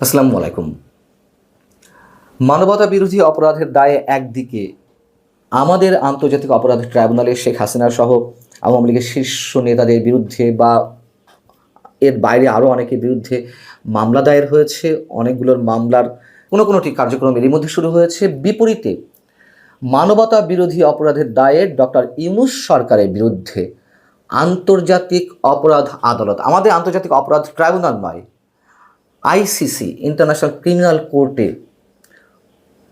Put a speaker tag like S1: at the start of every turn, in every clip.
S1: আসসালামু আলাইকুম। মানবতা বিরোধী অপরাধের দায়ে একদিকে আমাদের আন্তর্জাতিক অপরাধ ট্রাইব্যুনালে শেখ হাসিনা সহ আওয়ামী লীগের শীর্ষ নেতাদের বিরুদ্ধে বা এর বাইরে আরও অনেকের বিরুদ্ধে মামলা দায়ের হয়েছে। অনেকগুলোর মামলার কোনোটি কার্যক্রম এরই মধ্যে শুরু হয়েছে। বিপরীতে মানবতা বিরোধী অপরাধের দায়ে ডক্টর ইউনূস সরকারের বিরুদ্ধে আন্তর্জাতিক অপরাধ আদালত, আমাদের আন্তর্জাতিক অপরাধ ট্রাইব্যুনাল নয়, আইসিসি ইন্টারন্যাশনাল ক্রিমিনাল কোর্টে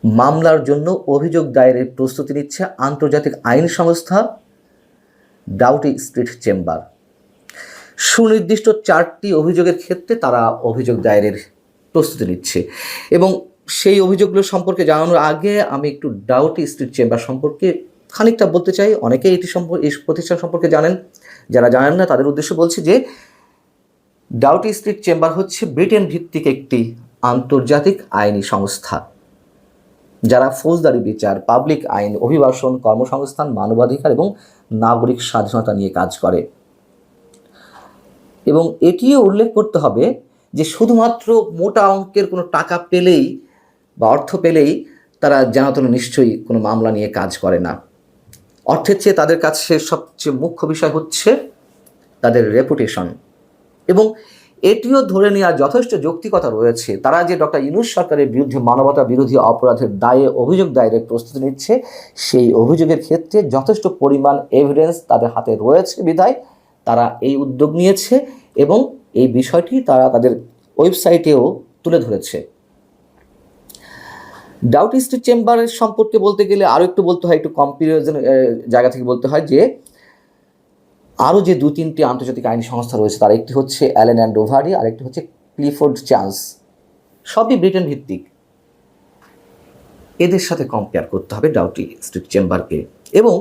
S1: মামলার জন্য অভিযোগ দায়েরের প্রস্তুতি নিচ্ছে আন্তর্জাতিক আইন সংস্থা ডাউটি স্ট্রিট চেম্বার। সুনির্দিষ্ট 4টি অভিযোগের ক্ষেত্রে তারা অভিযোগ দায়েরের প্রস্তুতি নিচ্ছে এবং সেই অভিযোগগুলো সম্পর্কে জানানোর আগে আমি একটু ডাউটি স্ট্রিট চেম্বার সম্পর্কে খানিকটা বলতে চাই। অনেকেই এই প্রতিষ্ঠান সম্পর্কে জানেন, যারা জানেন না তাদের উদ্দেশ্যে বলছি যে ডাউটি স্ট্রিট চেম্বার হচ্ছে ব্রিটেন ভিত্তিক একটি আন্তর্জাতিক আইনি সংস্থা যারা ফৌজদারি বিচার, পাবলিক আইন, অভিবাসন, কর্মসংস্থান, মানবাধিকার এবং নাগরিক স্বাধীনতা নিয়ে কাজ করে। এবং এটিও উল্লেখ করতে হবে যে শুধুমাত্র মোটা অঙ্কের কোনো টাকা পেলেই বা অর্থ পেলেই তারা যেন নিশ্চয়ই কোনো মামলা নিয়ে কাজ করে না। অর্থের চেয়ে তাদের কাছে সবচেয়ে মুখ্য বিষয় হচ্ছে তাদের রেপুটেশন। এবং এটিও ধরে নেওয়ার যথেষ্ট যৌক্তিকতা রয়েছে। তারা যে ডক্টর ইউনূস সরকারের বিরুদ্ধে মানবতা বিরোধী অপরাধের দায়ে অভিযোগ দায়েরের প্রস্তুতি নিচ্ছে, সেই অভিযোগের ক্ষেত্রে যথেষ্ট পরিমাণ এভিডেন্স তাদের হাতে রয়েছে বিধায় তারা এই উদ্যোগ নিয়েছে এবং এই বিষয়টি তারা তাদের ওয়েবসাইটেও তুলে ধরেছে। ডাউটি স্ট্রিট চেম্বারের সম্পর্কে বলতে গেলে আরও একটু বলতে হয়, একটু কম্পারিজন জায়গা থেকে বলতে হয় যে আরও যে 2-3টি আন্তর্জাতিক আইনি সংস্থা রয়েছে তার একটি হচ্ছে অ্যালেন অ্যান্ড ওভারি, আরেকটি হচ্ছে ক্লিফোর্ড চান্স, সবই ব্রিটেন ভিত্তিক। এদের সাথে কম্পেয়ার করতে হবে ডাউটি স্ট্রিট চেম্বারকে। এবং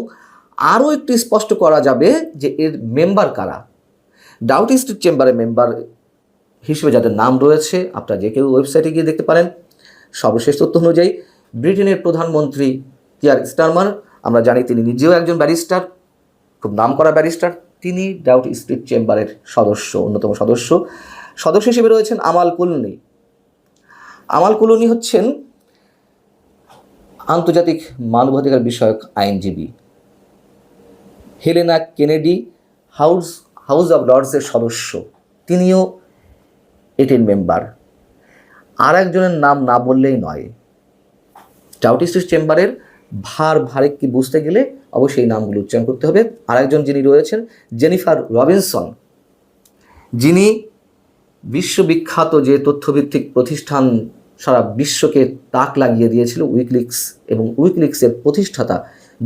S1: আরও একটু স্পষ্ট করা যাবে যে এর মেম্বার কারা। ডাউটি স্ট্রিট চেম্বারের মেম্বার হিসেবে যাদের নাম রয়েছে আপনারা যে কেউ ওয়েবসাইটে গিয়ে দেখতে পারেন। সর্বশেষ তথ্য অনুযায়ী ব্রিটেনের প্রধানমন্ত্রী কিয়ার স্টারমার, আমরা জানি তিনি নিজেও একজন ব্যারিস্টার, খুব নামকরা ব্যারিস্টার। তিনি ডাউটি স্ট্রিট চেম্বারের অন্যতম সদস্য হিসেবে রয়েছেন আমাল কুলুনি হচ্ছেন আন্তর্জাতিক মানবাধিকার বিষয়ক আইনজীবী। হেলেনা কেনেডি হাউস অব লর্ডসের সদস্য, তিনিও এটির মেম্বার। আর একজনের নাম না বললেই নয়। ডাউটি স্ট্রিট চেম্বারের ভারে কি বুঝতে গেলে অবশ্যই নামগুলো উচ্চারণ করতে হবে। আরেকজন যিনি রয়েছেন জেনিফার রবিনসন, যিনি বিশ্ববিখ্যাত যে তথ্যভিত্তিক প্রতিষ্ঠান সারা বিশ্বকে তাক লাগিয়ে দিয়েছিল উইকিলিক্স, এবং উইকিলিক্সের প্রতিষ্ঠাতা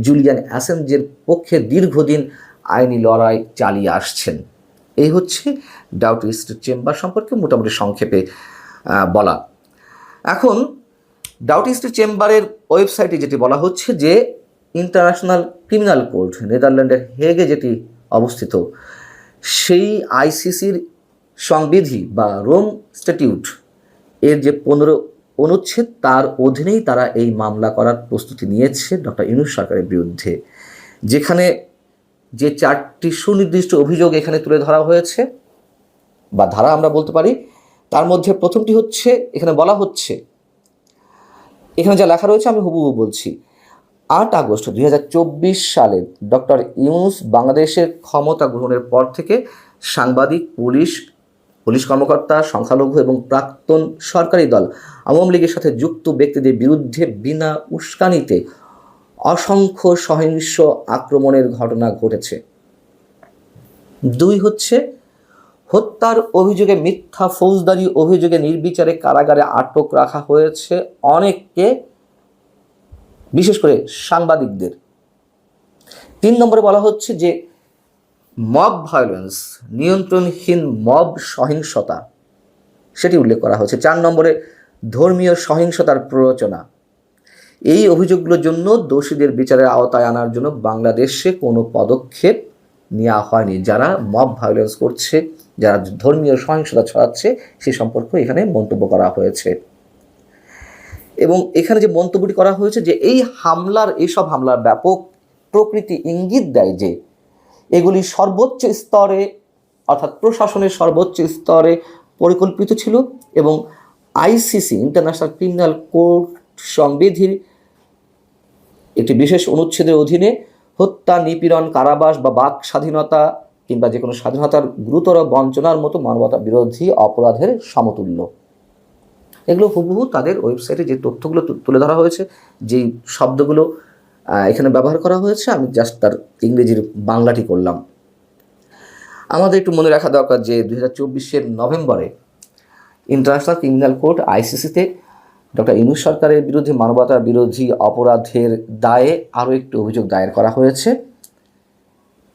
S1: জুলিয়ান অ্যাসাঞ্জের পক্ষে দীর্ঘদিন আইনি লড়াই চালিয়ে আসছেন। এই হচ্ছে ডাউটি স্ট্রিট চেম্বার সম্পর্কে মোটামুটি সংক্ষেপে বলা। এখন ডাউটি স্ট্রিট চেম্বারের ওয়েবসাইটে যেটি বলা হচ্ছে যে ইন্টারন্যাশনাল ক্রিমিনাল কোর্ট, নেদারল্যান্ডের হেগে যেটি অবস্থিত, সেই আইসিসির সংবিধি বা রোম স্ট্যাটিউট এর যে 15 অনুচ্ছেদ তার অধীনেই তারা এই মামলা করার প্রস্তুতি নিয়েছে ডক্টর ইউনূস সরকারের বিরুদ্ধে। যেখানে যে 4টি সুনির্দিষ্ট অভিযোগ এখানে তুলে ধরা হয়েছে বা ধারা আমরা বলতে পারি, তার মধ্যে প্রথমটি হচ্ছে, এখানে বলা হচ্ছে, এখানে যা লেখা রয়েছে আমি হুবহু বলছি। 8 আগস্ট 2024 সালে ডক্টর ইউনূস বাংলাদেশের ক্ষমতা গ্রহণের পর থেকে সাংবাদিক, পুলিশ কর্মকর্তা, সংখ্যালঘু এবং প্রাক্তন সরকারি দল আওয়ামী লীগের সাথে যুক্ত ব্যক্তিদের বিরুদ্ধে বিনা উস্কানিতে অসংখ্য সহিংস আক্রমণের ঘটনা ঘটেছে। 2 হচ্ছে হত্যার অভিযোগে, মিথ্যা ফৌজদারি অভিযোগে নির্বিচারে কারাগারে আটক রাখা হয়েছে অনেককে, বিশেষ করে সাংবাদিকদের। 3 নম্বরে বলা হচ্ছে যে মব ভায়োলেন্স, নিয়ন্ত্রণহীন মব সহিংসতা, সেটি উল্লেখ করা হয়েছে। 4 নম্বরে ধর্মীয় সহিংসতার প্ররোচনা। এই অভিযোগগুলোর জন্য দোষীদের বিচারের আওতায় আনার জন্য বাংলাদেশে কোনো পদক্ষেপ নেওয়া হয়নি। যারা মব ভায়োলেন্স করছে, যারা ধর্মীয় সহিংসতা ছড়াচ্ছে, সে সম্পর্কে এখানে মন্তব্য করা হয়েছে। এবং এখানে যে মন্তব্যটি করা হয়েছে যে এইসব হামলার ব্যাপক প্রকৃতি ইঙ্গিত দেয় যে এগুলি সর্বোচ্চ স্তরে, অর্থাৎ প্রশাসনের সর্বোচ্চ স্তরে পরিকল্পিত ছিল এবং আইসিসি ইন্টারন্যাশনাল ক্রিমিনাল কোর্ট সংবিধির একটি বিশেষ অনুচ্ছেদের অধীনে হত্যা, নিপীড়ন, কারাবাস বা বাক স্বাধীনতা কিংবা যে কোনো স্বাধীনতার গুরুতর বঞ্চনার মতো মানবতা বিরোধী অপরাধের সমতুল্য। এগুলো হুবহু তাদের ওয়েবসাইটে যে তথ্যগুলো তুলে ধরা হয়েছে, যেই শব্দগুলো এখানে ব্যবহার করা হয়েছে, আমি জাস্ট তার ইংরেজির বাংলাটি করলাম। আমাদের একটু মনে রাখা দরকার যে 2024 নভেম্বরে ইন্টারন্যাশনাল ক্রিমিনাল কোর্ট আইসিসিতে ডক্টর ইউনূস সরকারের বিরুদ্ধে মানবতা বিরোধী অপরাধের দায়ে আরও একটি অভিযোগ দায়ের করা হয়েছে।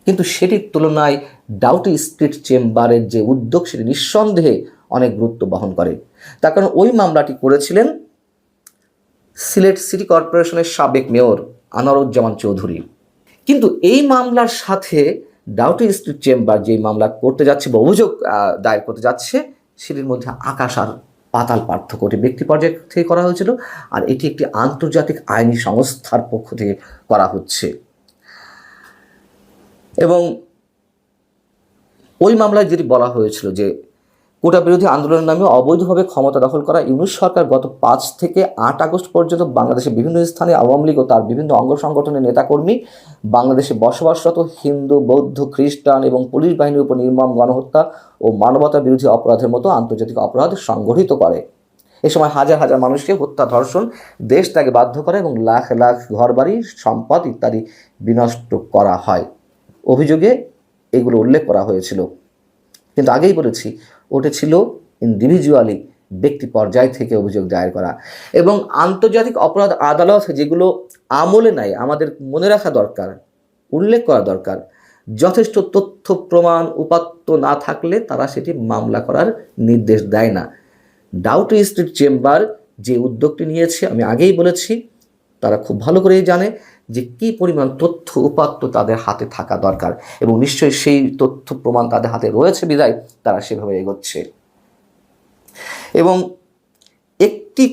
S1: কিন্তু সেটির তুলনায় ডাউটি স্ট্রিট চেম্বারের যে উদ্যোগ, সেটি নিঃসন্দেহে অনেক গুরুত্ব বহন করে। তার কারণ ওই মামলাটি করেছিলেন সিলেট সিটি কর্পোরেশনের সাবেক মেয়র আনোয়ারুজ্জামান চৌধুরী। কিন্তু এই মামলার সাথে ডাউটি স্ট্রিট চেম্বার যে মামলা করতে যাচ্ছে বা অভিযোগ দায়ের করতে যাচ্ছে, সেটির মধ্যে আকাশ আর পাতাল পার্থক্য। এটি ব্যক্তি পর্যায় থেকে করা হয়েছিল, আর এটি একটি আন্তর্জাতিক আইনি সংস্থার পক্ষ থেকে করা হচ্ছে। এবং ওই মামলায় যেটি বলা হয়েছিল যে কোটা বিরোধী আন্দোলনের নামে অবৈধভাবে ক্ষমতা দখল করা ইউনূস সরকার গত 5 থেকে 8 আগস্ট পর্যন্ত বাংলাদেশের বিভিন্ন স্থানে আওয়ামী লীগ ও তার বিভিন্ন অঙ্গ সংগঠনের নেতাকর্মী, বাংলাদেশে বসবাসরত হিন্দু, বৌদ্ধ, খ্রিস্টান এবং পুলিশ বাহিনীর উপর নির্মম গণহত্যা ও মানবতা বিরোধী অপরাধের মতো আন্তর্জাতিক অপরাধ সংগঠিত করে। এ সময় হাজার হাজার মানুষকে হত্যা, ধর্ষণ, দেশ ত্যাগে বাধ্য করে এবং লাখ লাখ ঘরবাড়ি, সম্পদ ইত্যাদি বিনষ্ট করা হয়। অভিযোগে এগুলো উল্লেখ করা হয়েছিল, কিন্তু আগেই বলেছি ওটা ছিল ইন্ডিভিজুয়ালি, ব্যক্তি পর্যায় থেকে অভিযোগ দায়ের করা। এবং আন্তর্জাতিক অপরাধ আদালত যেগুলো আমলে নেয়, আমাদের মনে রাখা দরকার, উল্লেখ করা দরকার, যথেষ্ট তথ্য প্রমাণ উপাত্ত না থাকলে তারা সেটি মামলা করার নির্দেশ দেয় না। ডাউটি স্ট্রিট চেম্বার যে উদ্যোগটি নিয়েছে, আমি আগেই বলেছি, তারা খুব ভালো করেই জানে যে কী পরিমাণ তথ্য উপাত্ত তাদের হাতে থাকা দরকার, এবং নিশ্চয়ই সেই তথ্য প্রমাণ তাদের হাতে রয়েছে বিধায় তারা সেভাবে এগোচ্ছে। এবং একটি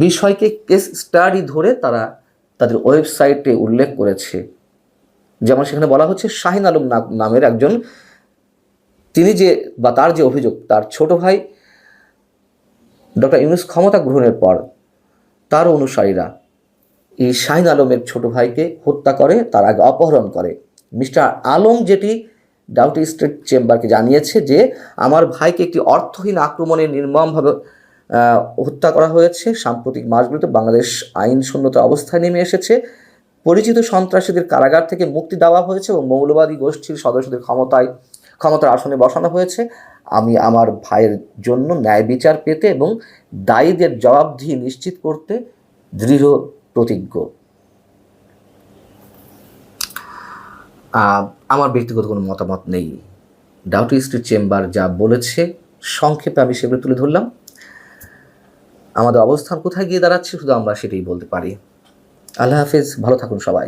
S1: বিষয়কে কেস স্টাডি ধরে তারা তাদের ওয়েবসাইটে উল্লেখ করেছে। যেমন সেখানে বলা হচ্ছে শাহিন আলম নামের একজন, তিনি যে বা তার যে অভিযোগ, তার ছোট ভাই ডক্টর ইউনূস ক্ষমতা গ্রহণের পর তার অনুসারীরা এই শাহিন আলমের ছোট ভাইকে হত্যা করে, তার আগে অপহরণ করে। মিস্টার আলম যেটি ডাউটি স্ট্রিট চেম্বারকে জানিয়েছে যে আমার ভাইকে একটি অর্থহীন আক্রমণে নির্মমভাবে হত্যা করা হয়েছে। সাম্প্রতিক মাসগুলোতে বাংলাদেশ আইন শূন্যতা অবস্থায় নেমে এসেছে, পরিচিত সন্ত্রাসীদের কারাগার থেকে মুক্তি দেওয়া হয়েছে এবং মৌলবাদী গোষ্ঠীর সদস্যদের ক্ষমতার আসনে বসানো হয়েছে। আমি আমার ভাইয়ের জন্য ন্যায় বিচার পেতে এবং দায়ীদের জবাবদিহি নিশ্চিত করতে দৃঢ় প্রতিজ্ঞ। আমার ব্যক্তিগত কোনো মতামত নেই। ডাউটি স্ট্রিট চেম্বার যা বলেছে সংক্ষেপে আমি সেগুলো তুলে ধরলাম। আমাদের অবস্থান কোথায় গিয়ে দাঁড়াচ্ছে শুধু আমরা সেটাই বলতে পারি। আল্লাহ হাফেজ, ভালো থাকুন সবাই।